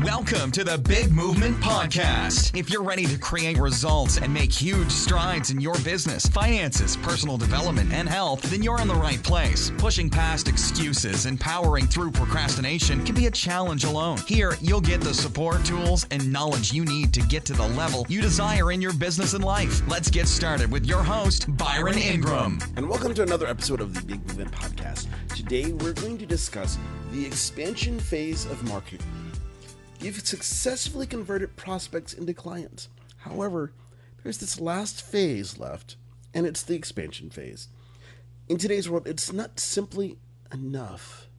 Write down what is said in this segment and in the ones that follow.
Welcome to the Big Movement Podcast. If you're ready to create results and make huge strides in your business, finances, personal development, and health, then you're in the right place. Pushing past excuses and powering through procrastination can be a challenge alone. Here, you'll get the support, tools, and knowledge you need to get to the level you desire in your business and life. Let's get started with your host, Byron Ingram. And welcome to another episode of the Big Movement Podcast. Today, we're going to discuss the expansion phase of marketing. You've successfully converted prospects into clients. However, there's this last phase left, and it's the expansion phase. In today's world, it's not simply enough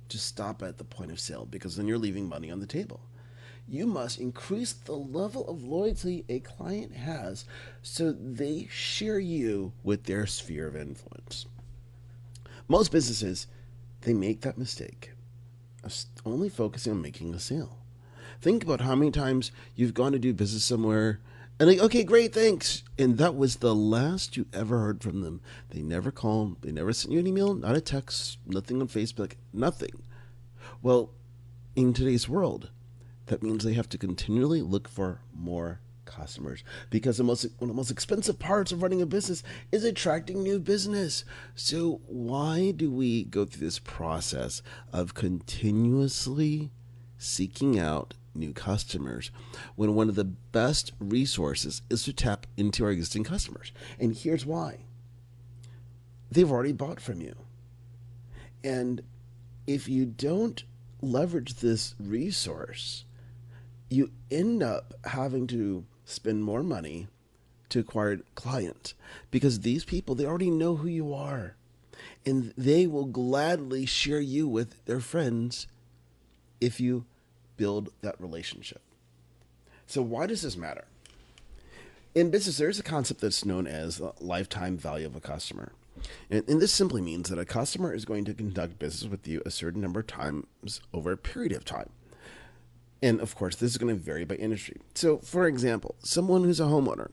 to stop at the point of sale because then you're leaving money on the table. You must increase the level of loyalty a client has so they share you with their sphere of influence. Most businesses, they make that mistake of only focusing on making a sale. Think about how many times you've gone to do business somewhere and like, okay, great, thanks. And that was the last you ever heard from them. They never called, they never sent you an email, not a text, nothing on Facebook, nothing. Well, in today's world, that means they have to continually look for more customers because one of the most expensive parts of running a business is attracting new business. So why do we go through this process of continuously seeking out new customers when one of the best resources is to tap into our existing customers? And here's why. They've already bought from you. And if you don't leverage this resource, you end up having to spend more money to acquire clients because these people, they already know who you are and they will gladly share you with their friends if you build that relationship. So why does this matter? In business, there's a concept that's known as the lifetime value of a customer. And this simply means that a customer is going to conduct business with you a certain number of times over a period of time. And of course, this is going to vary by industry. So for example, someone who's a homeowner,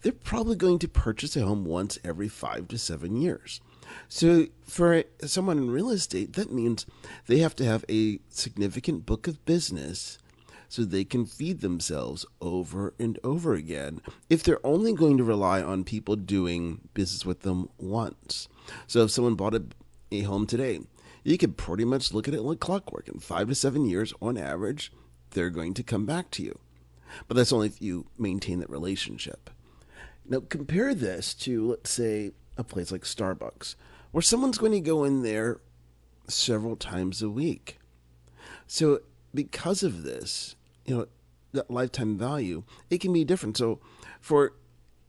they're probably going to purchase a home once every 5 to 7 years. So for someone in real estate, that means they have to have a significant book of business so they can feed themselves over and over again if they're only going to rely on people doing business with them once. So if someone bought a home today, you could pretty much look at it like clockwork. In 5 to 7 years, on average, they're going to come back to you. But that's only if you maintain that relationship. Now compare this to, let's say, a place like Starbucks, where someone's going to go in there several times a week. So because of this, that lifetime value, it can be different. So for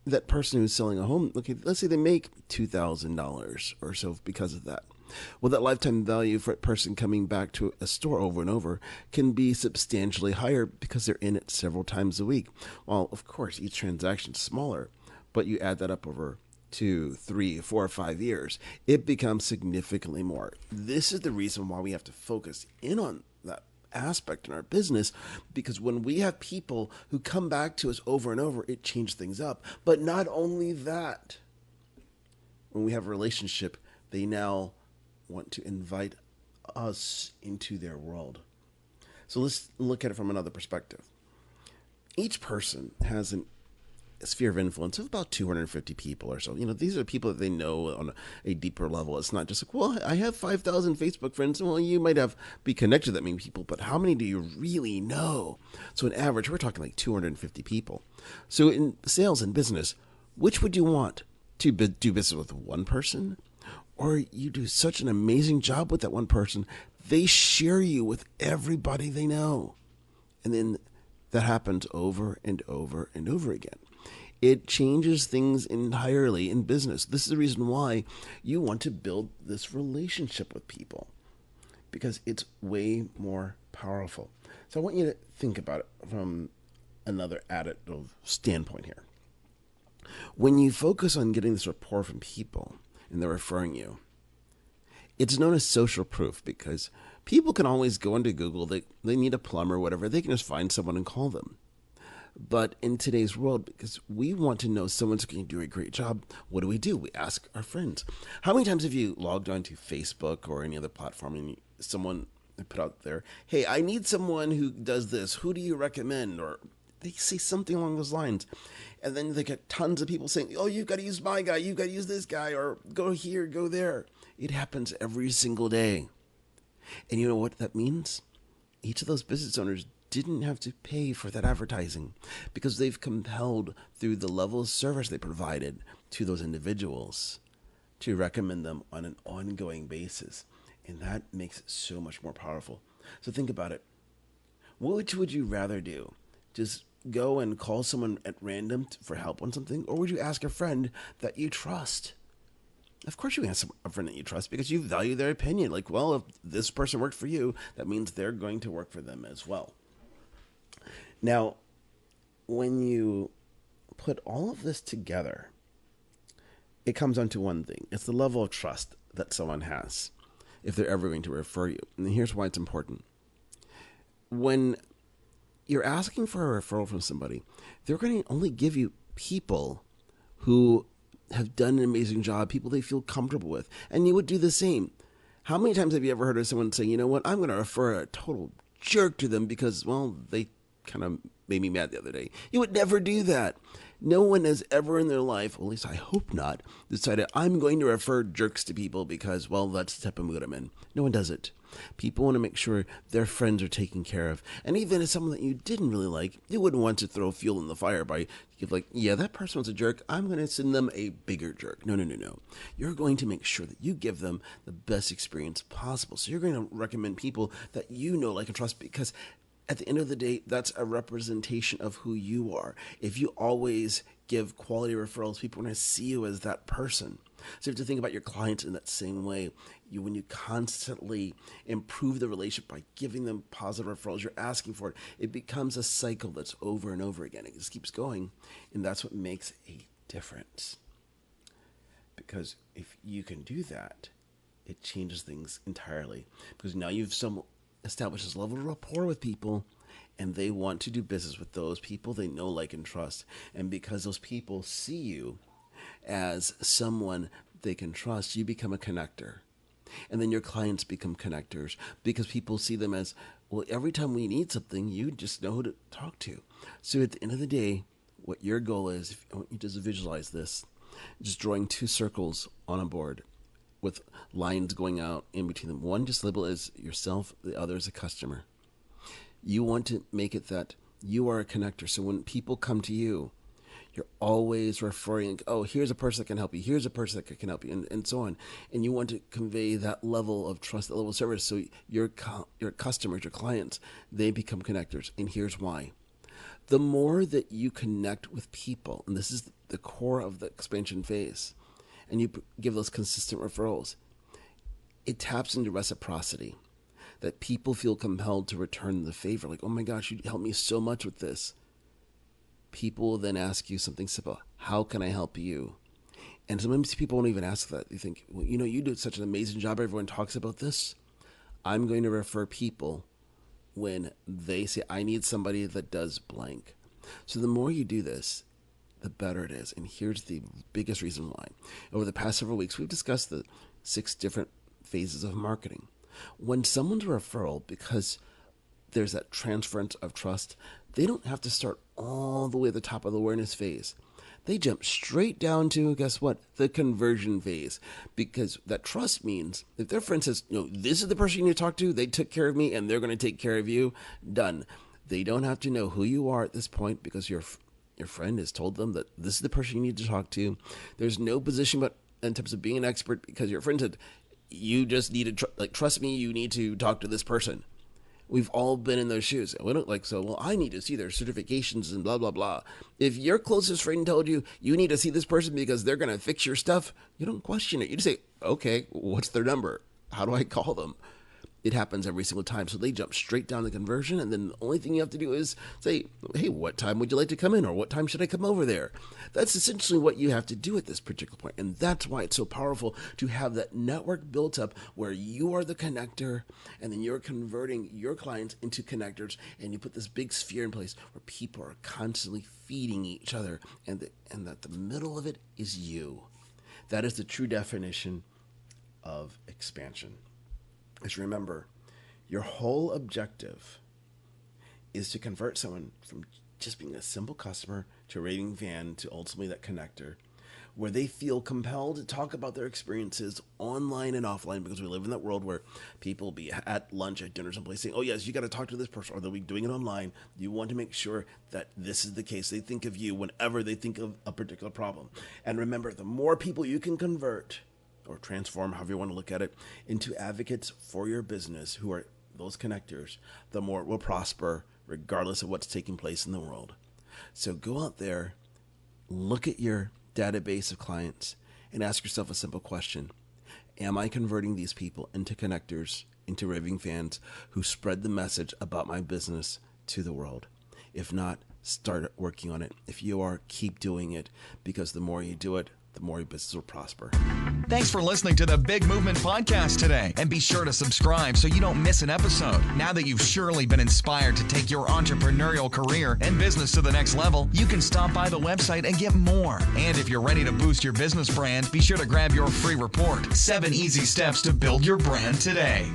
that person who's selling a home, okay, let's say they make $2,000 or so because of that. Well, that lifetime value for a person coming back to a store over and over can be substantially higher because they're in it several times a week. Well, of course, each transaction is smaller, but you add that up over 2, 3, 4, 5 years, it becomes significantly more. This is the reason why we have to focus in on that aspect in our business, because when we have people who come back to us over and over, it changes things up. But not only that, when we have a relationship, they now want to invite us into their world. So let's look at it from another perspective. Each person has a sphere of influence of about 250 people or so. These are people that they know on a deeper level. It's not just like, well, I have 5,000 Facebook friends. Well, you might be connected to that many people, but how many do you really know? So on average, we're talking like 250 people. So in sales and business, which would you want? To do business with one person? Or you do such an amazing job with that one person, they share you with everybody they know. And then that happens over and over and over again. It changes things entirely in business. This is the reason why you want to build this relationship with people, because it's way more powerful. So I want you to think about it from another additive standpoint here. When you focus on getting this rapport from people and they're referring you, it's known as social proof because people can always go into Google. They need a plumber or whatever. They can just find someone and call them. But in today's world, because we want to know someone's going to do a great job, what do? We ask our friends. How many times have you logged onto Facebook or any other platform and someone put out there, hey, I need someone who does this. Who do you recommend? Or they say something along those lines. And then they get tons of people saying, oh, you've got to use my guy. You've got to use this guy, or go here, go there. It happens every single day. And you know what that means? Each of those business owners didn't have to pay for that advertising because they've compelled through the level of service they provided to those individuals to recommend them on an ongoing basis. And that makes it so much more powerful. So think about it. Which would you rather do? Just go and call someone at random for help on something? Or would you ask a friend that you trust? Of course you ask a friend that you trust because you value their opinion. Like, well, if this person worked for you, that means they're going to work for them as well. Now, when you put all of this together, it comes down to one thing. It's the level of trust that someone has if they're ever going to refer you. And here's why it's important. When you're asking for a referral from somebody, they're going to only give you people who have done an amazing job, people they feel comfortable with. And you would do the same. How many times have you ever heard of someone saying, you know what, I'm going to refer a total jerk to them because, well, they kind of made me mad the other day. You would never do that. No one has ever in their life, well, at least I hope not, decided I'm going to refer jerks to people because, well, that's the type of mood I'm in. No one does it. People want to make sure their friends are taken care of. And even as someone that you didn't really like, you wouldn't want to throw fuel in the fire by, yeah, that person was a jerk. I'm going to send them a bigger jerk. No. You're going to make sure that you give them the best experience possible. So you're going to recommend people that you know, like, and trust because at the end of the day, that's a representation of who you are. If you always give quality referrals, people are going to see you as that person. So you have to think about your clients in that same way. When you constantly improve the relationship by giving them positive referrals, you're asking for it. It becomes a cycle that's over and over again. It just keeps going. And that's what makes a difference. Because if you can do that, it changes things entirely. Because now you've established this level of rapport with people, and they want to do business with those people they know, like, and trust. And because those people see you as someone they can trust, you become a connector. And then your clients become connectors because people see them as, well, every time we need something, you just know who to talk to. So at the end of the day, what your goal is, I want you to just visualize this, just drawing two circles on a board with lines going out in between them. One just label as yourself, the other is a customer. You want to make it that you are a connector. So when people come to you, you're always referring, oh, here's a person that can help you. Here's a person that can help you, and so on. And you want to convey that level of trust, that level of service. So your customers, your clients, they become connectors. And here's why. The more that you connect with people, and this is the core of the expansion phase, and you give those consistent referrals, it taps into reciprocity, that people feel compelled to return the favor. Like, oh my gosh, you helped me so much with this. People will then ask you something simple. How can I help you? And sometimes people won't even ask that. They think, well, you do such an amazing job. Everyone talks about this. I'm going to refer people when they say, I need somebody that does blank. So the more you do this, the better it is. And here's the biggest reason why. Over the past several weeks, we've discussed the 6 different phases of marketing. When someone's a referral, because there's that transference of trust, they don't have to start all the way at the top of the awareness phase. They jump straight down to, guess what, the conversion phase. Because that trust means if their friend says, no, this is the person you need to talk to, they took care of me and they're going to take care of you, done. They don't have to know who you are at this point because your friend has told them that this is the person you need to talk to. There's no position but in terms of being an expert because your friend said, you just need to, trust me, you need to talk to this person. We've all been in those shoes. We don't well, I need to see their certifications and blah, blah, blah. If your closest friend told you, you need to see this person because they're going to fix your stuff, you don't question it. You just say, okay, what's their number? How do I call them? It happens every single time. So they jump straight down to conversion. And then the only thing you have to do is say, hey, what time would you like to come in? Or what time should I come over there? That's essentially what you have to do at this particular point. And that's why it's so powerful to have that network built up where you are the connector and then you're converting your clients into connectors. And you put this big sphere in place where people are constantly feeding each other. And that the middle of it is you. That is the true definition of expansion. Is remember, Your whole objective is to convert someone from just being a simple customer to a raving fan to ultimately that connector, where they feel compelled to talk about their experiences online and offline, because we live in that world where people will be at lunch, at dinner, someplace saying, oh yes, you got to talk to this person, or they'll be doing it online. You want to make sure that this is the case. They think of you whenever they think of a particular problem. And remember, the more people you can convert or transform, however you want to look at it, into advocates for your business, who are those connectors, the more it will prosper regardless of what's taking place in the world. So go out there, look at your database of clients, and ask yourself a simple question. Am I converting these people into connectors, into raving fans who spread the message about my business to the world? If not, start working on it. If you are, keep doing it, because the more you do it, the more your business will prosper. Thanks for listening to the Big Movement Podcast today. And be sure to subscribe so you don't miss an episode. Now that you've surely been inspired to take your entrepreneurial career and business to the next level, you can stop by the website and get more. And if you're ready to boost your business brand, be sure to grab your free report, 7 Easy Steps to Build Your Brand Today.